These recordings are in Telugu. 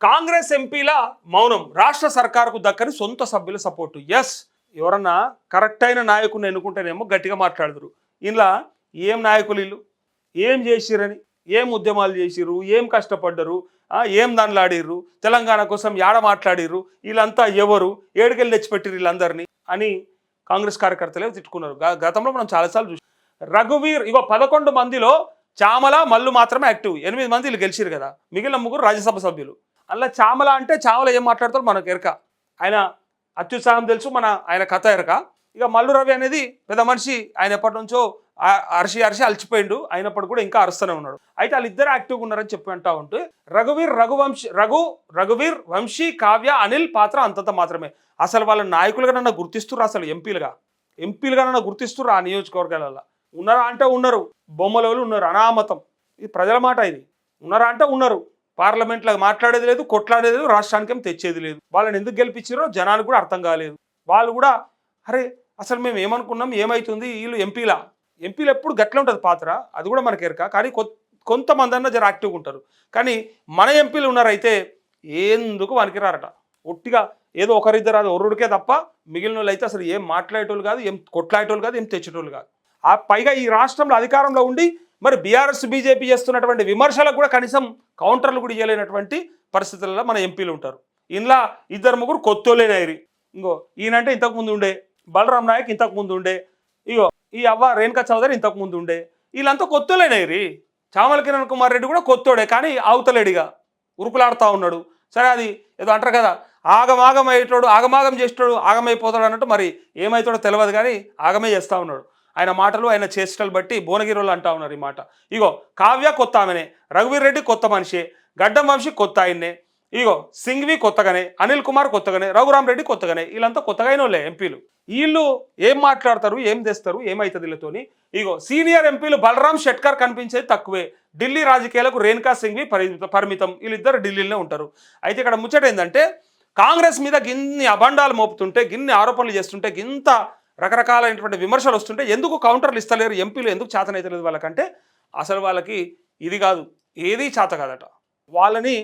కాంగ్రెస్ ఎంపీల మౌనం రాష్ట్ర సర్కారుకు దక్కని సొంత సభ్యుల సపోర్టు. ఎస్, ఎవరన్నా కరెక్ట్ అయిన నాయకుడిని ఎన్నుకుంటేనేమో గట్టిగా మాట్లాడదురు. ఇలా ఏం నాయకులు వీళ్ళు, ఏం చేసిరని, ఏం ఉద్యమాలు చేసిర్రు, ఏం కష్టపడ్డరు, ఏం దానిలాడిర్రు, తెలంగాణ కోసం యాడ మాట్లాడిర్రు, వీళ్ళంతా ఎవరు, ఏడుకెళ్ళి తెచ్చిపెట్టిరు వీళ్ళందరినీ అని కాంగ్రెస్ కార్యకర్తలే తిట్టుకున్నారు. గతంలో మనం చాలాసార్లు చూసాం. రఘువీర్ 11 మందిలో చామల మల్లు మాత్రమే యాక్టివ్. 8 మంది వీళ్ళు గెలిచిరు కదా, మిగిలిన 3 రాజ్యసభ సభ్యులు. అలా చామల అంటే చామల ఏం మాట్లాడతారో మనకు ఎరక, ఆయన అత్యుత్సాహం తెలుసు, ఆయన కథ ఎరక. ఇక మల్లు రవి అనేది పెద్ద మనిషి, ఆయన ఎప్పటి నుంచో అరిసి అలచిపోయిండు, అయినప్పుడు కూడా ఇంకా అరుస్తూనే ఉన్నాడు. అయితే వాళ్ళిద్దరు యాక్టివ్గా ఉన్నారని చెప్పి అంటా ఉంటే రఘువీర్ వంశీ కావ్య అనిల్ పాత్ర అంతంత మాత్రమే. అసలు వాళ్ళ నాయకులుగా నన్ను గుర్తిస్తున్నారు, అసలు ఎంపీలుగా నన్ను గుర్తిస్తున్నారు. ఆ నియోజకవర్గాలలో ఉన్నారా అంటే ఉన్నారు, బొమ్మల ఉన్నారు, అనామతం. ఇది ప్రజల మాట. ఇది ఉన్నారా అంటే ఉన్నారు. పార్లమెంట్లో మాట్లాడేది లేదు, కొట్లాడేది లేదు, రాష్ట్రానికి ఏం తెచ్చేది లేదు. వాళ్ళని ఎందుకు గెలిపించారో జనానికి కూడా అర్థం కాలేదు. వాళ్ళు కూడా అరే అసలు మేము ఏమనుకున్నాం, ఏమవుతుంది, వీళ్ళు ఎంపీలు ఎప్పుడు గట్ల ఉంటుంది పాత్ర, అది కూడా మనకి ఎరక. కానీ కొంతమంది అన్న జర యాక్టివ్గా ఉంటారు. కానీ మన ఎంపీలు ఉన్నారైతే ఎందుకు వనికిరారట. ఒట్టిగా ఏదో ఒకరిద్దరు అది ఒర్రుడికే తప్ప మిగిలిన వాళ్ళు అయితే అసలు ఏం మాట్లాడేటోళ్ళు కాదు, ఏం కొట్లాడేటోళ్ళు కాదు, ఏం తెచ్చేటోళ్ళు కాదు. ఆ పైగా ఈ రాష్ట్రంలో అధికారంలో ఉండి మరి బీఆర్ఎస్ బీజేపీ చేస్తున్నటువంటి విమర్శలకు కూడా కనీసం కౌంటర్లు కూడా ఇవ్వలేనటువంటి పరిస్థితులలో మన ఎంపీలు ఉంటారు. ఇందులో 2-3 కొత్తోళ్ళేనాయి. ఇంకో ఈయనంటే ఇంతకుముందు ఉండే, బలరాం నాయక్ ఇంతకుముందు ఉండే, ఇగో ఈ అవ్వ రేణుకా చౌదరి ఇంతకుముందు ఉండే. వీళ్ళంతా కొత్తోళ్ళేనాయి. చామల కిరణ్ కుమార్ రెడ్డి కూడా కొత్తోడే, కానీ అవతలేడిగా ఉరుకులాడుతూ ఉన్నాడు. సరే, అది ఏదో అంటారు కదా, ఆగమాగం చేసేటోడు ఆగమైపోతాడు అన్నట్టు. మరి ఏమవుతాడో తెలియదు, కానీ ఆగమే చేస్తూ ఉన్నాడు. ఆయన మాటలు, ఆయన చేష్టలు బట్టి భువనగిరిలో అంటా ఉన్నారు ఈ మాట. ఇగో కావ్య కొత్త ఆమెనే, రఘువీర్ రెడ్డి కొత్త మనిషి, గడ్డం వంశీ కొత్త ఆయన్నే, ఇగో సింఘ్వి కొత్తగానే, అనిల్ కుమార్ కొత్తగానే, రఘురామ్ రెడ్డి కొత్తగానే. వీళ్ళంతా కొత్తగా అయిన ఎంపీలు. వీళ్ళు ఏం మాట్లాడతారు, ఏం తెస్తారు, ఏమవుతుంది వీళ్ళతోని. ఇగో సీనియర్ ఎంపీలు బలరాం షెట్కర్ కనిపించేది తక్కువే. ఢిల్లీ రాజకీయాలకు రేణుకా సింఘ్వి పరిమితం. వీళ్ళిద్దరు ఢిల్లీలోనే ఉంటారు. అయితే ఇక్కడ ముచ్చట ఏంటంటే, కాంగ్రెస్ మీద గిన్ని అబండాలు మోపుతుంటే, గిన్ని ఆరోపణలు చేస్తుంటే, గింత రకరకాలైనటువంటి విమర్శలు వస్తుంటే ఎందుకు కౌంటర్లు ఇస్తలేరు ఎంపీలు, ఎందుకు చేతనైతలేదు వాళ్ళకంటే, అసలు వాళ్ళకి ఇది కాదు, ఏదీ చేత కాదట. వాళ్ళని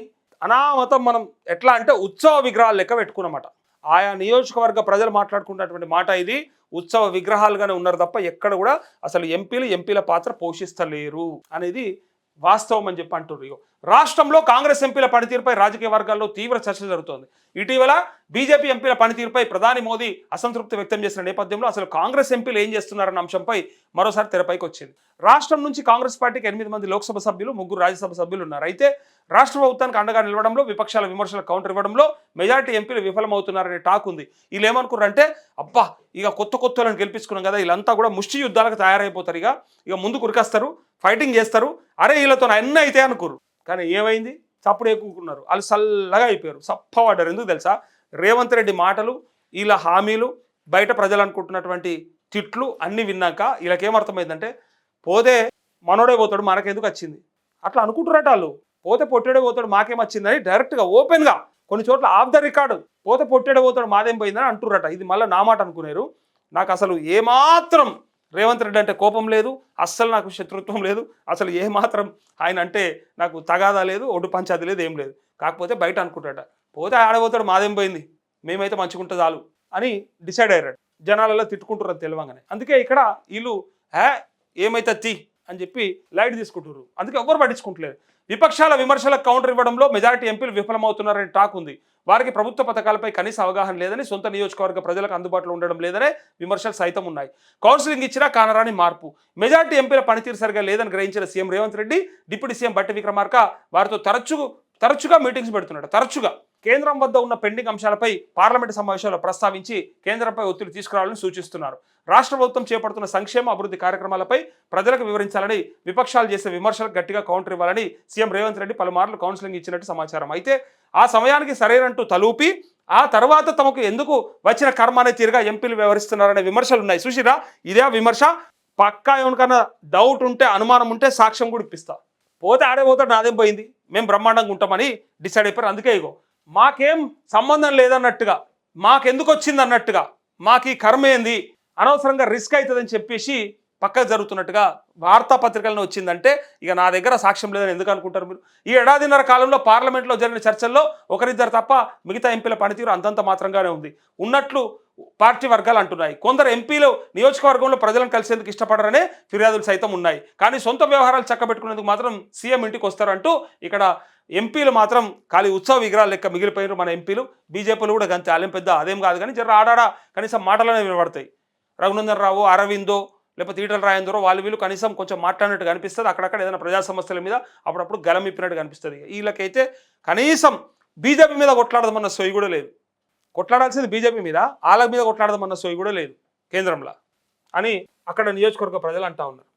అనామతం మనం ఎట్లా అంటే ఉత్సవ విగ్రహాలు లెక్క పెట్టుకున్నమాట. ఆయా నియోజకవర్గ ప్రజలు మాట్లాడుకున్నటువంటి మాట ఇది. ఉత్సవ విగ్రహాలుగానే ఉన్నారు తప్ప ఎక్కడ కూడా అసలు ఎంపీల పాత్ర పోషిస్తలేరు అనేది వాస్తవం అని చెప్పి అంటున్నారు. రాష్ట్రంలో కాంగ్రెస్ ఎంపీల పనితీరుపై రాజకీయ వర్గాల్లో తీవ్ర చర్చ జరుగుతోంది. ఇటీవల బీజేపీ ఎంపీల పనితీరుపై ప్రధాని మోదీ అసంతృప్తి వ్యక్తం చేసిన నేపథ్యంలో అసలు కాంగ్రెస్ ఎంపీలు ఏం చేస్తున్నారన్న అంశంపై మరోసారి తెరపైకి వచ్చింది. రాష్ట్రం నుంచి కాంగ్రెస్ పార్టీకి 8 మంది లోక్సభ సభ్యులు, 3 రాజ్యసభ సభ్యులు ఉన్నారు. అయితే రాష్ట్ర ప్రభుత్వానికి అండగా నిలవడంలో, విపక్షాల విమర్శల కౌంటర్ ఇవ్వడంలో మెజారిటీ ఎంపీలు విఫలమవుతున్నారనే టాక్ ఉంది. వీళ్ళు ఏమనుకున్నారంటే, అబ్బా ఇక కొత్తలను గెలిపించుకున్నాం కదా, వీళ్ళంతా కూడా ముష్టి యుద్ధాలకు తయారైపోతారు, ఇక ముందుకు ఉరికేస్తారు, ఫైటింగ్ చేస్తారు, అరే వీళ్ళతో అన్నీ అయితే అనుకోరు. కానీ ఏమైంది, చప్పుడు ఎక్కుకున్నారు, వాళ్ళు చల్లగా అయిపోయారు, సప్పబడ్డారు. ఎందుకు తెలుసా, రేవంత్ రెడ్డి మాటలు, వీళ్ళ హామీలు, బయట ప్రజలు అనుకుంటున్నటువంటి తిట్లు అన్నీ విన్నాక వీళ్ళకేమర్థమైందంటే, పోతే మనోడే పోతాడు, మనకెందుకు వచ్చింది అట్లా అనుకుంటున్నట్టు వాళ్ళు. పోతే పొట్టేడే పోతాడు, మాకేం వచ్చిందని డైరెక్ట్గా ఓపెన్గా కొన్ని చోట్ల ఆఫ్ ద రికార్డు పోతే పొట్టేడే పోతాడు, మాదేం పోయిందని అంటుర్రట. ఇది మళ్ళీ నా మాట అనుకున్నారు. నాకు అసలు ఏమాత్రం రేవంత్ రెడ్డి అంటే కోపం లేదు, అస్సలు నాకు శత్రుత్వం లేదు, అసలు ఏమాత్రం ఆయన అంటే నాకు తగాదా లేదు, ఒడ్డు పంచాది లేదు, ఏం లేదు. కాకపోతే బయట అనుకుంటాట, పోతే ఆడబోతాడు, మాదేం పోయింది, మేమైతే మంచిగుంటే చాలు అని డిసైడ్ అయ్యారు. జనాలలో తిట్టుకుంటున్నారు తెలియగానే. అందుకే ఇక్కడ వీళ్ళు ఏమైతే తీ అని చెప్పి లైట్ తీసుకుంటున్నారు. అందుకే ఎవ్వరు పట్టించుకుంటలేదు. విపక్షాల విమర్శలకు కౌంటర్ ఇవ్వడంలో మెజారిటీ ఎంపీలు విఫలమవుతున్నారని టాక్ ఉంది. వారికి ప్రభుత్వ పథకాలపై కనీస అవగాహన లేదని, సొంత నియోజకవర్గ ప్రజలకు అందుబాటులో ఉండడం లేదనే విమర్శలు సైతం ఉన్నాయి. కౌన్సిలింగ్ ఇచ్చినా కానరాని మార్పు. మెజారిటీ ఎంపీల పనితీరు సరిగా లేదని గ్రహించిన CM Revanth Reddy, deputy CM బట్టి విక్రమార్క వారితో తరచుగా మీటింగ్స్ పెడుతున్నాడు. తరచుగా కేంద్రం వద్ద ఉన్న పెండింగ్ అంశాలపై పార్లమెంటు సమావేశాల్లో ప్రస్తావించి కేంద్రంపై ఒత్తిడి తీసుకురావాలని సూచిస్తున్నారు. రాష్ట్ర ప్రభుత్వం చేపడుతున్న సంక్షేమ అభివృద్ధి కార్యక్రమాలపై ప్రజలకు వివరించాలని, విపక్షాలు చేసే విమర్శలకు గట్టిగా కౌంటర్ ఇవ్వాలని సీఎం రేవంత్ రెడ్డి పలుమార్లు కౌన్సిలింగ్ ఇచ్చినట్టు సమాచారం. అయితే ఆ సమయానికి సరైనంటూ తలూపి ఆ తర్వాత తమకు ఎందుకు వచ్చిన కర్మ అనే తీరుగా ఎంపీలు వ్యవహరిస్తున్నారనే విమర్శలు ఉన్నాయి. చూసిరా, ఇదే విమర్శ. పక్కా ఎవరికన్నా డౌట్ ఉంటే, అనుమానం ఉంటే సాక్ష్యం కూడా ఇప్పిస్తా. పోతే ఆడే పోతాడు, నాదేం పోయింది, మేము బ్రహ్మాండంగా ఉంటామని డిసైడ్ అయిపోయారు. అందుకే ఇగో మాకేం సంబంధం లేదన్నట్టుగా, మాకెందుకు వచ్చింది అన్నట్టుగా, మాకు ఈ కర్మ ఏంది, అనవసరంగా రిస్క్ అవుతుందని చెప్పేసి పక్కకు జరుగుతున్నట్టుగా వార్తాపత్రికలను వచ్చిందంటే ఇక నా దగ్గర సాక్ష్యం లేదని ఎందుకు అనుకుంటారు మీరు? ఈ ఏడాదిన్నర కాలంలో పార్లమెంట్లో జరిగిన చర్చల్లో ఒకరిద్దరు తప్ప మిగతా ఎంపీల పనితీరు అంతంత మాత్రంగానే ఉంది ఉన్నట్లు పార్టీ వర్గాలు అంటున్నాయి. కొందరు ఎంపీలు నియోజకవర్గంలో ప్రజలను కలిసేందుకు ఇష్టపడరనే ఫిర్యాదులు సైతం ఉన్నాయి. కానీ సొంత వ్యవహారాలు చక్కబెట్టుకునేందుకు మాత్రం సీఎం ఇంటికి వస్తారంటూ ఇక్కడ ఎంపీలు మాత్రం ఖాళీ ఉత్సవ విగ్రహాలు లెక్క మిగిలిపోయారు మన ఎంపీలు. బీజేపీలు కూడా గంతే, ఆలయం పెద్ద అదేం కాదు కానీ జర ఆడాడ కనీసం మాటలనే వినబడతాయి. రఘునందన్ రావు, అరవిందో లేకపోతే ఈటల రాజేందరో వాళ్ళు వీళ్ళు కనీసం కొంచెం మాట్లాడినట్టు కనిపిస్తుంది. అక్కడక్కడ ఏదైనా ప్రజా సమస్యల మీద అప్పుడప్పుడు గలం ఇప్పినట్టు కనిపిస్తుంది. వీళ్ళకైతే కనీసం బీజేపీ మీద కొట్లాడదామన్న సోయి కూడా లేదు. కొట్లాడాల్సింది బీజేపీ మీద, వాళ్ళ మీద కొట్లాడదామన్న సోయి కూడా లేదు కేంద్రంలో అని అక్కడ నియోజకవర్గ ప్రజలు అంటా ఉన్నారు.